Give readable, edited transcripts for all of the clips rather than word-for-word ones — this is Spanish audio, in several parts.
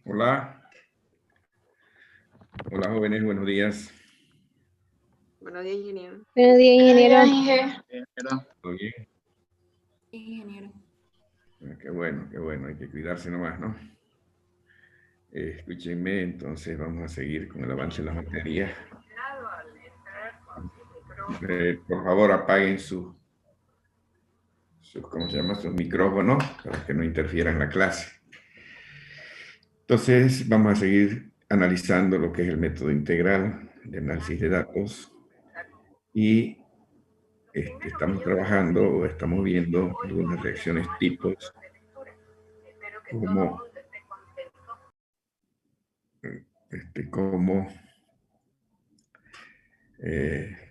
Hola, hola jóvenes, buenos días. Buenos días, ingeniero. Buenos días, ingeniero. ¿Todo bien? Ingeniero. Qué bueno, hay que cuidarse nomás, ¿no? Escúchenme, entonces vamos a seguir con el avance de la materia. Por favor, apaguen ¿cómo se llama? Sus micrófonos para que no interfieran la clase. Entonces, vamos a seguir analizando lo que es el método integral de análisis de datos y estamos trabajando o estamos viendo algunas reacciones tipos como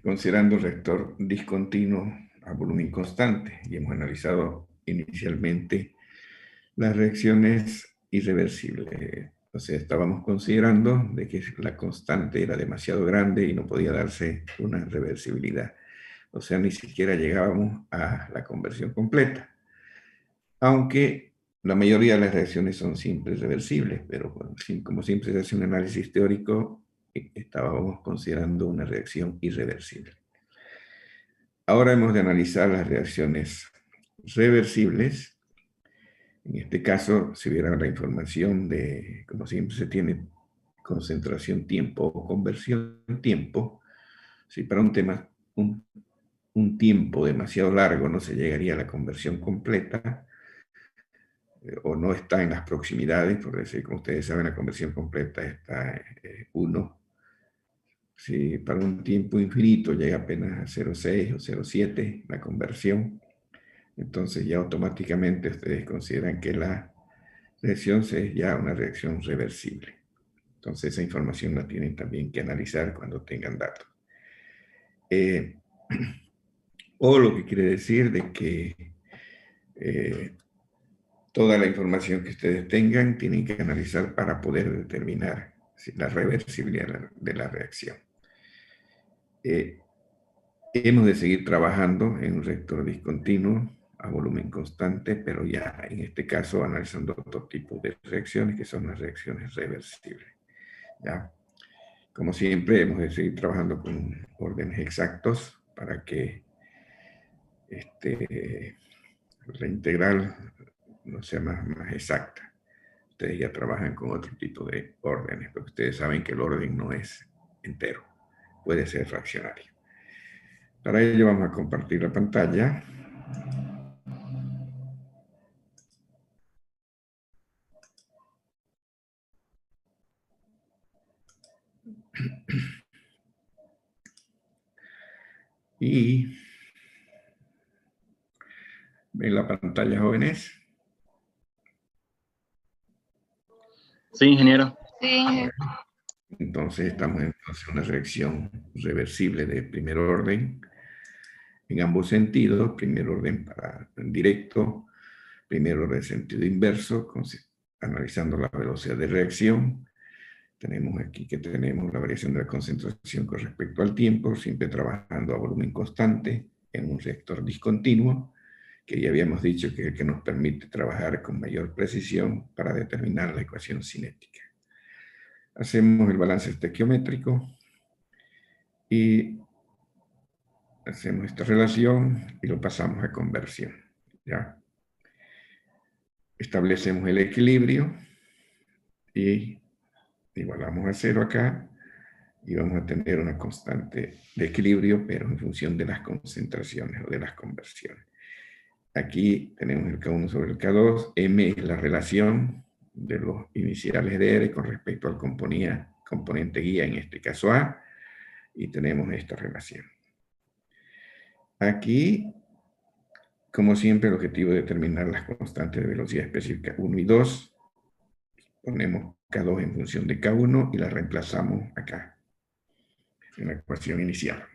considerando el reactor discontinuo a volumen constante, y hemos analizado inicialmente las reacciones irreversibles. O sea, estábamos considerando de que la constante era demasiado grande y no podía darse una reversibilidad. O sea, ni siquiera llegábamos a la conversión completa. Aunque la mayoría de las reacciones son simples reversibles, pero como siempre se hace un análisis teórico, estábamos considerando una reacción irreversible. Ahora hemos de analizar las reacciones reversibles. En este caso, si hubiera la información de, como siempre se tiene, concentración tiempo o conversión tiempo, si para un tema, un tiempo demasiado largo no se llegaría a la conversión completa, o no está en las proximidades, por decir, como ustedes saben, la conversión completa está 1. Si para un tiempo infinito llega apenas a 0,6 o 0,7 la conversión, entonces ya automáticamente ustedes consideran que la reacción es ya una reacción reversible. Entonces esa información la tienen también que analizar cuando tengan datos. O lo que quiere decir de que toda la información que ustedes tengan tienen que analizar para poder determinar la reversibilidad de la reacción. Hemos de seguir trabajando en un reactor discontinuo a volumen constante, pero ya en este caso analizando otro tipo de reacciones que son las reacciones reversibles. ¿Ya? Como siempre, hemos de seguir trabajando con órdenes exactos para que la integral no sea más exacta. Ustedes ya trabajan con otro tipo de órdenes, porque ustedes saben que el orden no es entero, puede ser fraccionario. Para ello vamos a compartir la pantalla. Y ven la pantalla, jóvenes. Sí, ingeniero. Sí. Entonces estamos en una reacción reversible de primer orden en ambos sentidos, primer orden para directo, primer orden sentido inverso, analizando la velocidad de reacción. Tenemos aquí que tenemos la variación de la concentración con respecto al tiempo, siempre trabajando a volumen constante en un reactor discontinuo, que ya habíamos dicho que es el que nos permite trabajar con mayor precisión para determinar la ecuación cinética. Hacemos el balance estequiométrico y hacemos esta relación y lo pasamos a conversión. ¿Ya? Establecemos el equilibrio y igualamos a 0 acá y vamos a tener una constante de equilibrio, pero en función de las concentraciones o de las conversiones. Aquí tenemos el K1 sobre el K2, M es la relación de los iniciales de R con respecto al componente guía, en este caso A, y tenemos esta relación. Aquí, como siempre, el objetivo es determinar las constantes de velocidad específica 1 y 2. Ponemos K2 en función de K1 y la reemplazamos acá, en la ecuación inicial.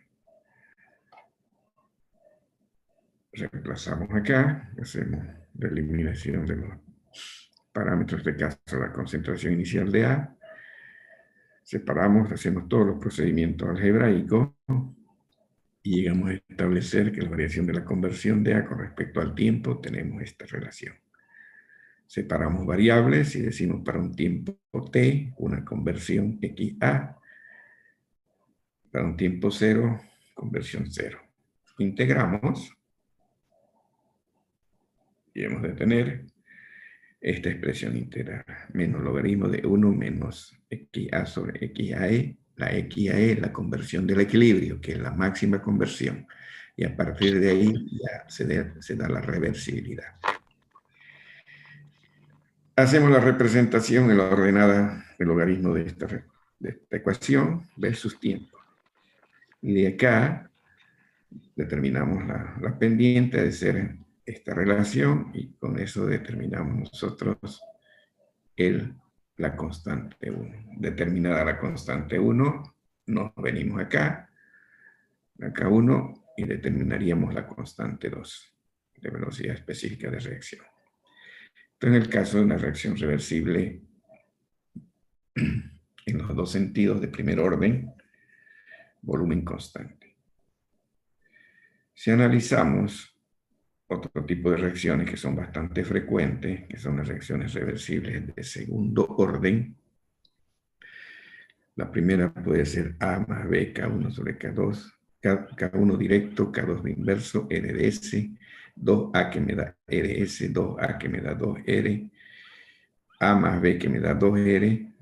Reemplazamos acá, hacemos la eliminación de los parámetros de caso, la concentración inicial de A. Separamos, hacemos todos los procedimientos algebraicos y llegamos a establecer que la variación de la conversión de A con respecto al tiempo tenemos esta relación. Separamos variables y decimos para un tiempo t, una conversión XA, para un tiempo 0, conversión 0. Integramos y hemos de tener esta expresión integral, menos logaritmo de 1 menos XA sobre XAE. La XAE es la conversión del equilibrio, que es la máxima conversión. Y a partir de ahí ya se da la reversibilidad. Hacemos la representación en la ordenada del logaritmo de esta ecuación versus tiempo. Y de acá determinamos la pendiente de ser esta relación y con eso determinamos nosotros la constante 1. Determinada la constante 1, nos venimos acá 1 y determinaríamos la constante 2 de velocidad específica de reacción. En el caso de una reacción reversible en los dos sentidos de primer orden, volumen constante. Si analizamos otro tipo de reacciones que son bastante frecuentes, que son las reacciones reversibles de segundo orden, la primera puede ser A más B, K1 sobre K2, K1 directo, K2 inverso, R de S, 2A que me da RS, 2A que me da 2R, A más B que me da 2R,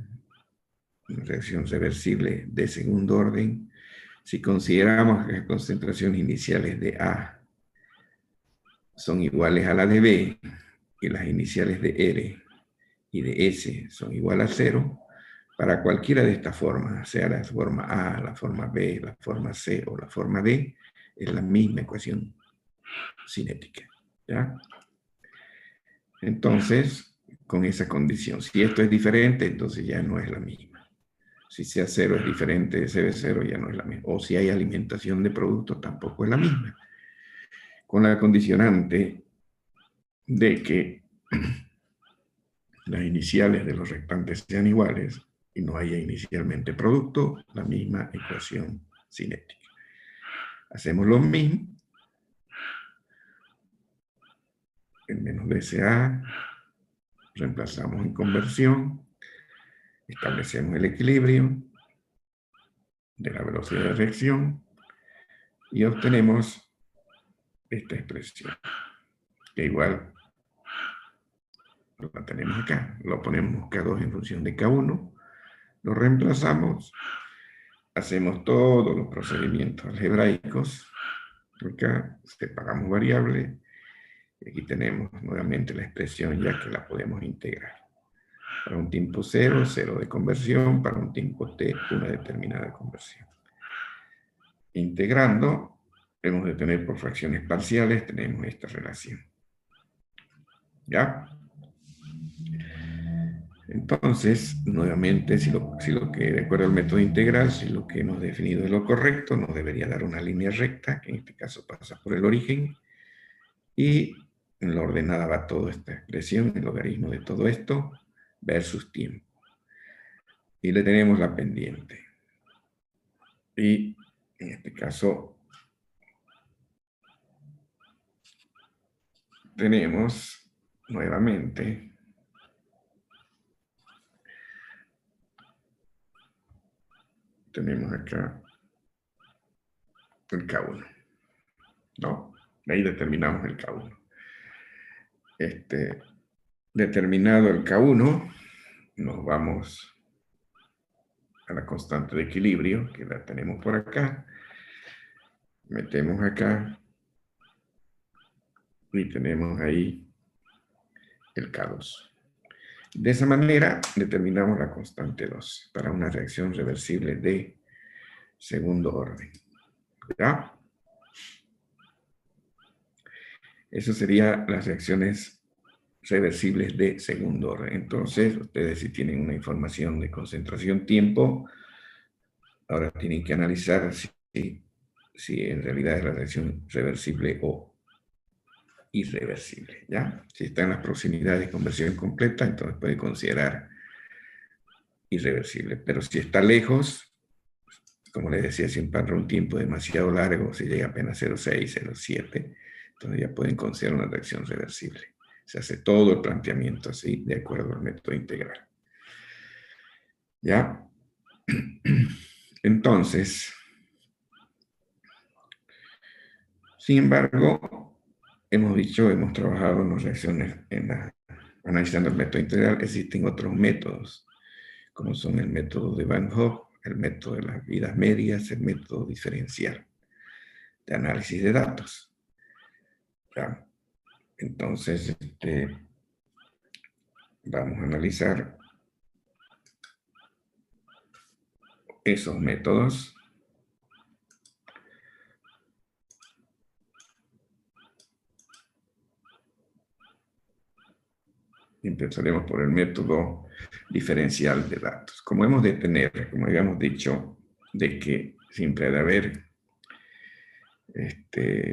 una reacción reversible de segundo orden. Si consideramos que las concentraciones iniciales de A son iguales a la de B y las iniciales de R y de S son iguales a 0, para cualquiera de estas formas, sea la forma A, la forma B, la forma C o la forma D, es la misma ecuación cinética. ¿Ya? Entonces, con esa condición, si esto es diferente, entonces ya no es la misma. Si sea 0 es diferente de CB0, ya no es la misma. O si hay alimentación de productos, tampoco es la misma. Con la condicionante de que las iniciales de los reactantes sean iguales y no haya inicialmente producto, la misma ecuación cinética. Hacemos lo mismo. En menos dSA, reemplazamos en conversión, establecemos el equilibrio de la velocidad de reacción y obtenemos esta expresión, que igual la tenemos acá. Lo ponemos K2 en función de K1, lo reemplazamos, hacemos todos los procedimientos algebraicos, acá separamos variables, y aquí tenemos nuevamente la expresión ya que la podemos integrar. Para un tiempo 0, 0 de conversión, para un tiempo t, una determinada conversión. Integrando, hemos de tener por fracciones parciales, tenemos esta relación. ¿Ya? Entonces, nuevamente, si lo que, de acuerdo al método integral, si lo que hemos definido es lo correcto, nos debería dar una línea recta, que en este caso pasa por el origen, y en la ordenada va toda esta expresión, el logaritmo de todo esto, versus tiempo. Y le tenemos la pendiente. Y en este caso, tenemos nuevamente acá el K1, ¿no? Ahí determinamos el K1. Determinado el K1, nos vamos a la constante de equilibrio, que la tenemos por acá. Metemos acá y tenemos ahí el K2. De esa manera determinamos la constante 2 para una reacción reversible de segundo orden. ¿Ya? Eso serían las reacciones reversibles de segundo orden. Entonces, ustedes si tienen una información de concentración-tiempo, ahora tienen que analizar si en realidad es la reacción reversible o irreversible, ¿ya? Si está en las proximidades de conversión completa, entonces puede considerar irreversible. Pero si está lejos, como les decía, si para un tiempo demasiado largo, si llega apenas 0,6, 0,7, entonces ya pueden considerar una reacción reversible. Se hace todo el planteamiento así, de acuerdo al método integral. ¿Ya? Entonces, sin embargo, hemos trabajado en las reacciones, analizando el método integral. Existen otros métodos, como son el método de Van Hoff, el método de las vidas medias, el método diferencial de análisis de datos. ¿Ya? Entonces, vamos a analizar esos métodos. Empezaremos por el método diferencial de datos. Como hemos de tener, como habíamos dicho, de que siempre ha de haber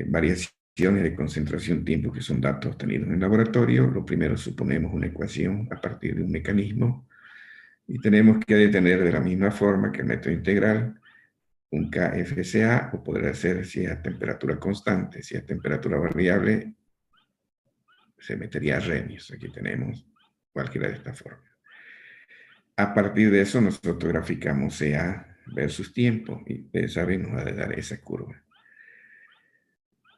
variaciones de concentración-tiempo que son datos obtenidos en el laboratorio, lo primero suponemos una ecuación a partir de un mecanismo y tenemos que detener de la misma forma que el método integral un KFCA, o podrá ser si es a temperatura constante, si es temperatura variable, se metería Arrhenius. Aquí tenemos cualquiera de estas formas. A partir de eso nosotros graficamos CA versus tiempo y ustedes saben, nos va a dar esa curva.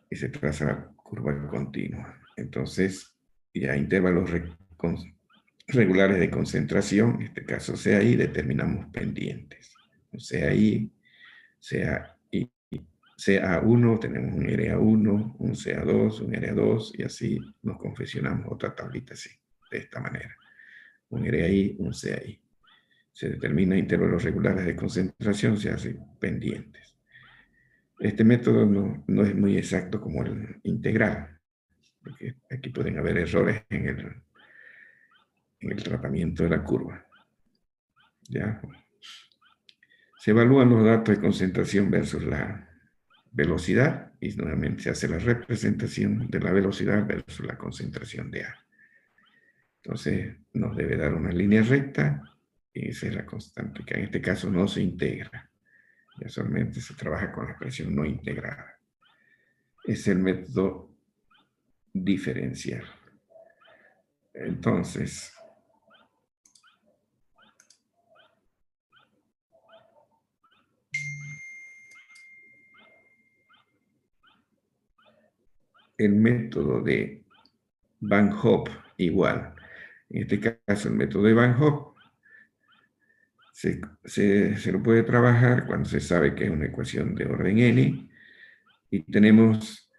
Y se traza la curva continua. Entonces, ya intervalos regulares de concentración, en este caso CAI, determinamos pendientes. CAI, CAI, CA1, tenemos un RA1, un CA2, un RA2, y así nos confeccionamos otra tablita así, de esta manera. Un RAI, un CAI. Se determina intervalos regulares de concentración, se hacen pendientes. Este método no es muy exacto como el integral, porque aquí pueden haber errores en el tratamiento de la curva. ¿Ya? Se evalúan los datos de concentración versus la velocidad y nuevamente se hace la representación de la velocidad versus la concentración de A. Entonces nos debe dar una línea recta y esa es la constante, que en este caso no se integra. Ya solamente se trabaja con la expresión no integrada. Es el método diferencial. Entonces, el método de Van Hoff igual. En este caso, el método de Van Hoff se lo puede trabajar cuando se sabe que es una ecuación de orden n y tenemos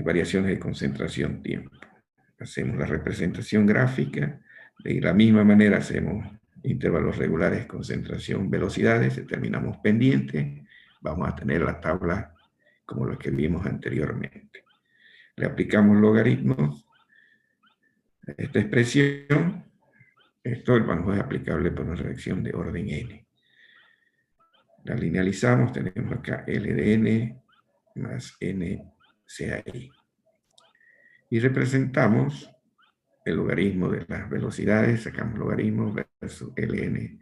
variaciones de concentración-tiempo. Hacemos la representación gráfica, de la misma manera hacemos intervalos regulares, concentración, velocidades, determinamos pendiente, vamos a tener la tabla como la que vimos anteriormente. Le aplicamos logaritmos a esta expresión. Esto el Van Hoff es aplicable por una reacción de orden n. La linealizamos, tenemos acá L de n más n CAI. Y representamos el logaritmo de las velocidades, sacamos logaritmo versus Ln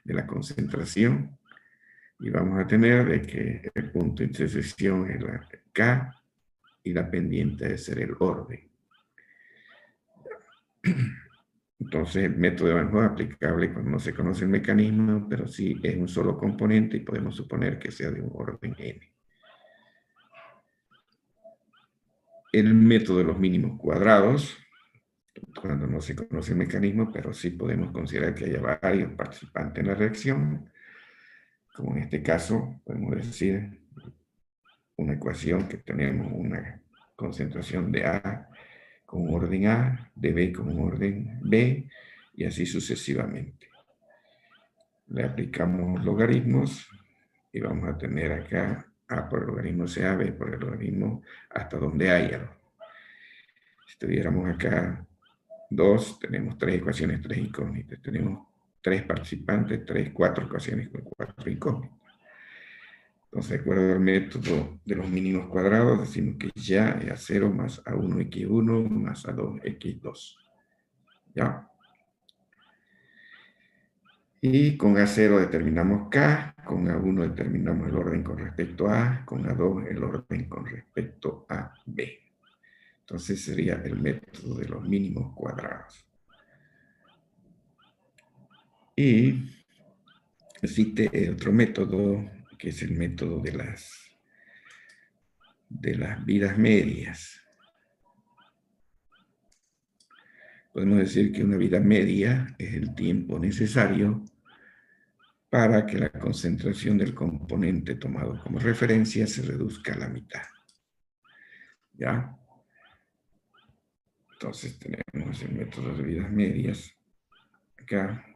de la concentración, y vamos a tener de que el punto de intersección es la K, y la pendiente debe ser el orden. Entonces el método de Van Hoff es aplicable cuando no se conoce el mecanismo, pero sí es un solo componente y podemos suponer que sea de un orden n. El método de los mínimos cuadrados, cuando no se conoce el mecanismo, pero sí podemos considerar que haya varios participantes en la reacción, como en este caso, podemos decir una ecuación que tenemos una concentración de A con un orden A, de B con un orden B, y así sucesivamente. Le aplicamos logaritmos y vamos a tener acá A por el logaritmo CA, B por el logaritmo hasta donde haya. Si tuviéramos acá 2, tenemos 3 ecuaciones, 3 incógnitas. Tenemos 3 participantes, 4 ecuaciones con 4 incógnitas. Entonces, de acuerdo al método de los mínimos cuadrados, decimos que ya es A0 más A1x1 más A2x2. ¿Ya? Y con A0 determinamos K, con A1 determinamos el orden con respecto a A, con A2 el orden con respecto a B. Entonces sería el método de los mínimos cuadrados. Y existe otro método, que es el método de las vidas medias. Podemos decir que una vida media es el tiempo necesario para que la concentración del componente tomado como referencia se reduzca a la mitad. ¿Ya? Entonces tenemos el método de vidas medias acá.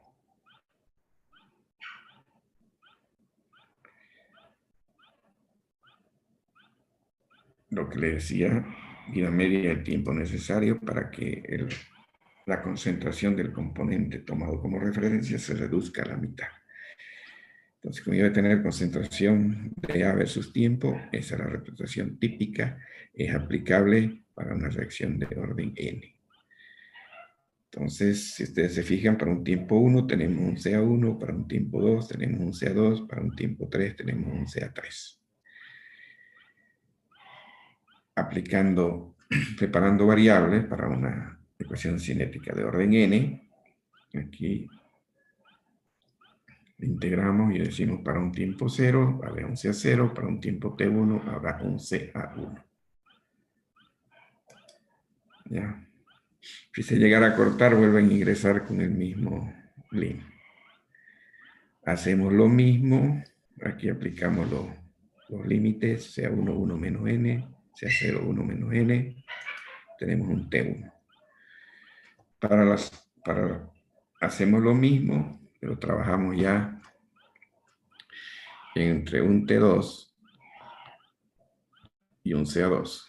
Lo que le decía, vida media es el tiempo necesario para que la concentración del componente tomado como referencia se reduzca a la mitad. Entonces, como yo voy a tener concentración de A versus tiempo, esa es la representación típica, es aplicable para una reacción de orden n. Entonces, si ustedes se fijan, para un tiempo 1 tenemos un CA1, para un tiempo 2 tenemos un CA2, para un tiempo 3 tenemos un CA3. Preparando variables para una ecuación cinética de orden n, aquí integramos y decimos para un tiempo 0 vale un CA0, para un tiempo T1 habrá un CA1. ¿Ya? Si se llegara a cortar, vuelven a ingresar con el mismo link. Hacemos lo mismo, aquí aplicamos los límites, CA1, 1 menos n, CA0, 1 menos n, tenemos un T1. Hacemos lo mismo, pero trabajamos ya entre un T2 y un CA2.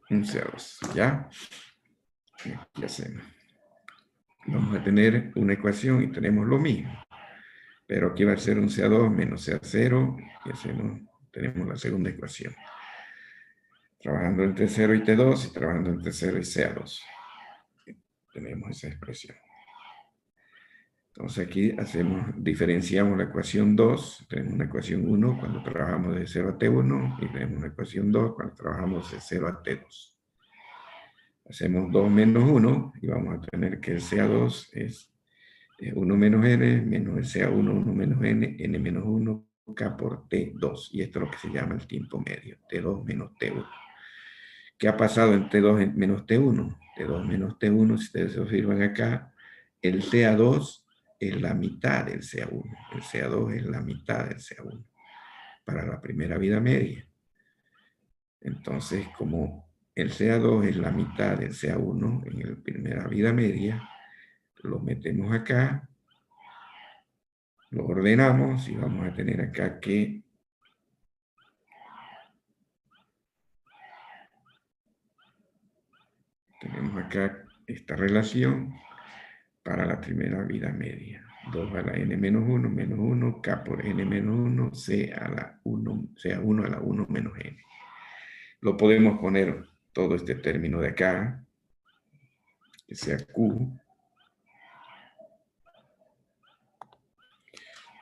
Un CA2, ¿ya? Aquí hacemos. Vamos a tener una ecuación y tenemos lo mismo. Pero aquí va a ser un CA2 menos CA0 y tenemos la segunda ecuación. Trabajando entre 0 y T2 y trabajando entre 0 y CA2. Tenemos esa expresión. Entonces aquí diferenciamos la ecuación 2, tenemos una ecuación 1 cuando trabajamos de 0 a T1 y tenemos una ecuación 2 cuando trabajamos de 0 a T2. Hacemos 2 menos 1 y vamos a tener que el CA2 es 1 menos n menos el CA1, 1 menos n menos 1, K por T2. Y esto es lo que se llama el tiempo medio, T2 menos T1. ¿Qué ha pasado en T2 menos T1? T2 menos T1, si ustedes se observan acá, el CA2 es la mitad del CA1. El CA2 es la mitad del CA1 para la primera vida media. Entonces, como el CA2 es la mitad del CA1 en la primera vida media, lo metemos acá, lo ordenamos y vamos a tener acá que tenemos acá esta relación para la primera vida media. 2 a la n menos 1, menos 1, K por n menos 1, C a la 1, CA1 a la 1 menos n. Lo podemos poner todo este término de acá, que sea Q.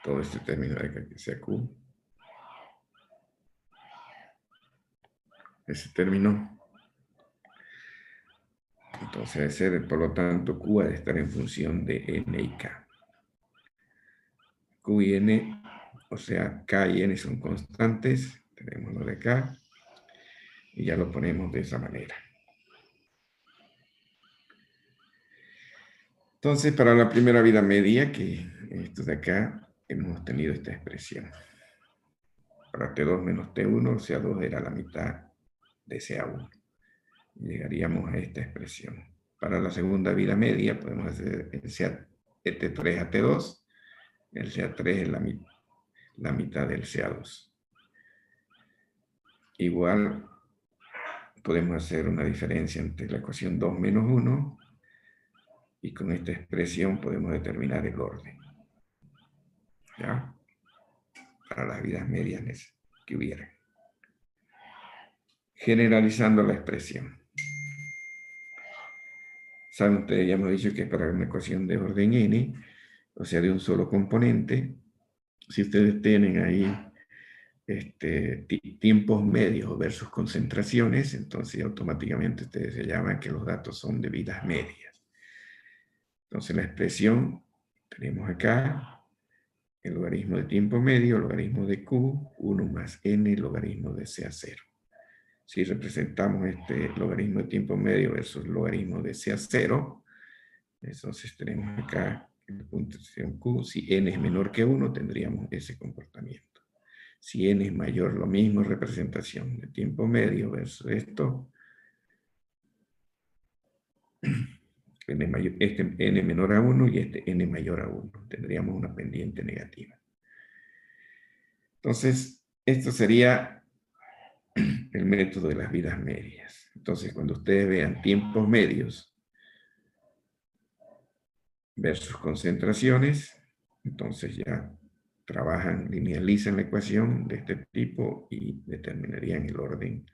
Todo este término de acá, que sea Q. Ese término. Entonces, por lo tanto, Q ha de estar en función de n y K. Q y n, o sea, K y n son constantes. Tenemos lo de acá. Y ya lo ponemos de esa manera. Entonces, para la primera vida media, que esto de acá, hemos tenido esta expresión. Para T2 menos T1, CA2 era la mitad de CA1. Llegaríamos a esta expresión. Para la segunda vida media, podemos hacer el T3 a T2. El CA3 es la mitad del CA2. Igual, podemos hacer una diferencia entre la ecuación 2 menos 1 y con esta expresión podemos determinar el orden. ¿Ya? Para las vidas medias que hubiera. Generalizando la expresión. Saben ustedes, ya hemos dicho que para una ecuación de orden n, o sea, de un solo componente, si ustedes tienen ahí tiempos medios versus concentraciones, entonces automáticamente ustedes se llaman que los datos son de vidas medias. Entonces la expresión, tenemos acá el logaritmo de tiempo medio, logaritmo de Q, 1 más n, logaritmo de CA0. Si representamos este logaritmo de tiempo medio versus logaritmo de CA0, entonces tenemos acá el punto de expresión Q. Si n es menor que 1, tendríamos ese comportamiento. Si n es mayor, lo mismo, representación de tiempo medio versus esto. Este n menor a 1 y este n mayor a 1. Tendríamos una pendiente negativa. Entonces, esto sería el método de las vidas medias. Entonces, cuando ustedes vean tiempos medios versus concentraciones, entonces ya trabajan, linealizan la ecuación de este tipo y determinarían el orden.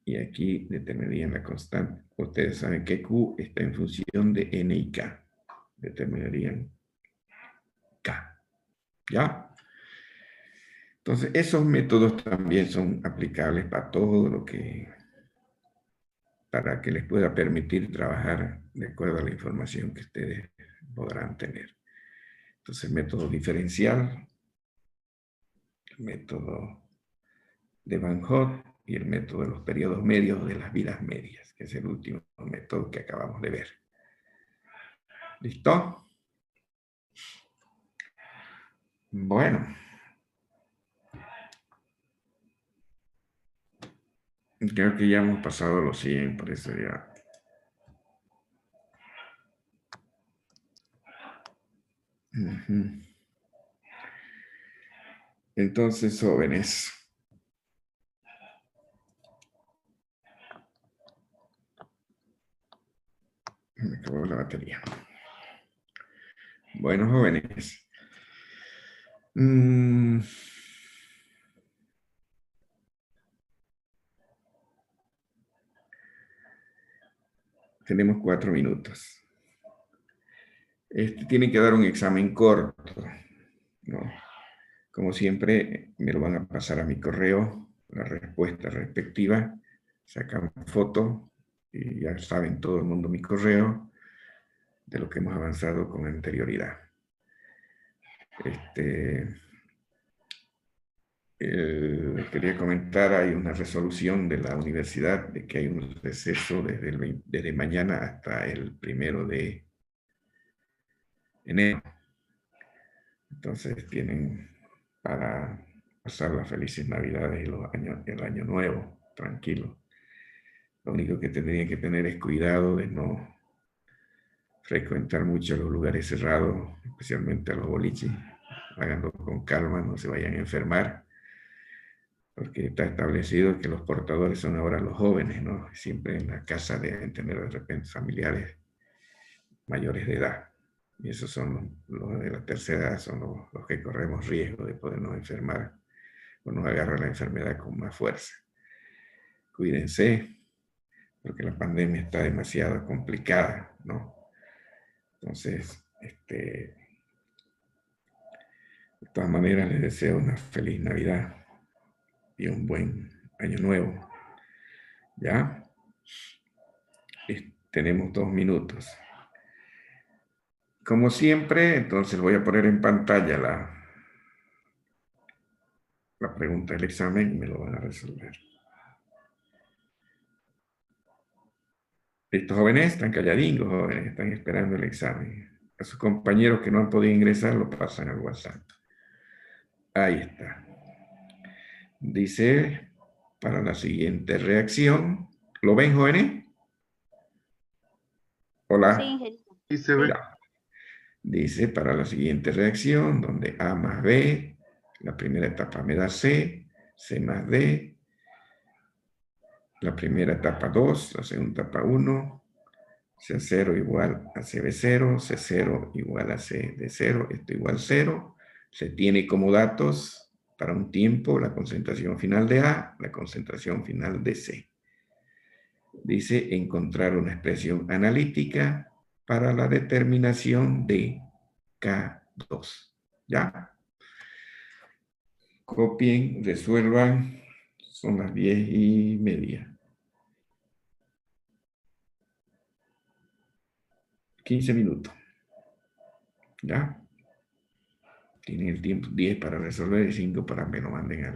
Y aquí determinarían la constante. Ustedes saben que Q está en función de N y K. Determinarían K. ¿Ya? Entonces, esos métodos también son aplicables para todo lo que... para que les pueda permitir trabajar de acuerdo a la información que ustedes podrán tener. Entonces, el método diferencial, el método de Van Hoff y el método de los periodos medios de las vidas medias, que es el último método que acabamos de ver. ¿Listo? Bueno. Creo que ya hemos pasado los 100, por eso ya... Entonces, jóvenes. Me acabó la batería. Bueno, jóvenes. Tenemos 4 minutos. Tienen que dar un examen corto, ¿no? Como siempre, me lo van a pasar a mi correo, la respuesta respectiva. Sacan foto y ya saben todo el mundo mi correo de lo que hemos avanzado con anterioridad. Les quería comentar, hay una resolución de la universidad de que hay un receso desde mañana hasta el 1 de enero. Entonces tienen para pasar las felices Navidades y el Año Nuevo, tranquilo. Lo único que tendrían que tener es cuidado de no frecuentar mucho los lugares cerrados, especialmente a los boliches. Háganlo con calma, no se vayan a enfermar, porque está establecido que los portadores son ahora los jóvenes, ¿no? Siempre en la casa deben tener de repente familiares mayores de edad. Y esos son los de la tercera edad, son los que corremos riesgo de podernos enfermar o nos agarra la enfermedad con más fuerza. Cuídense, porque la pandemia está demasiado complicada, ¿no? Entonces, de todas maneras les deseo una feliz Navidad y un buen Año Nuevo. ¿Ya? Tenemos 2 minutos. Como siempre, entonces voy a poner en pantalla la pregunta del examen y me lo van a resolver. Estos jóvenes están calladingos, jóvenes, están esperando el examen. A sus compañeros que no han podido ingresar lo pasan al WhatsApp. Ahí está. Dice, para la siguiente reacción. ¿Lo ven, jóvenes? Hola. Sí, se ve. Dice, para la siguiente reacción, donde A más B, la primera etapa me da C, C más D, la primera etapa 2, la segunda etapa 1, C0 igual a CB0, C0 igual a CD0, esto igual 0. Se tiene como datos para un tiempo la concentración final de A, la concentración final de C. Dice encontrar una expresión analítica para la determinación de K2. ¿Ya? Copien, resuelvan. Son las 10:30. 15 minutos. ¿Ya? Tienen el tiempo 10 para resolver y 5 para que me lo manden al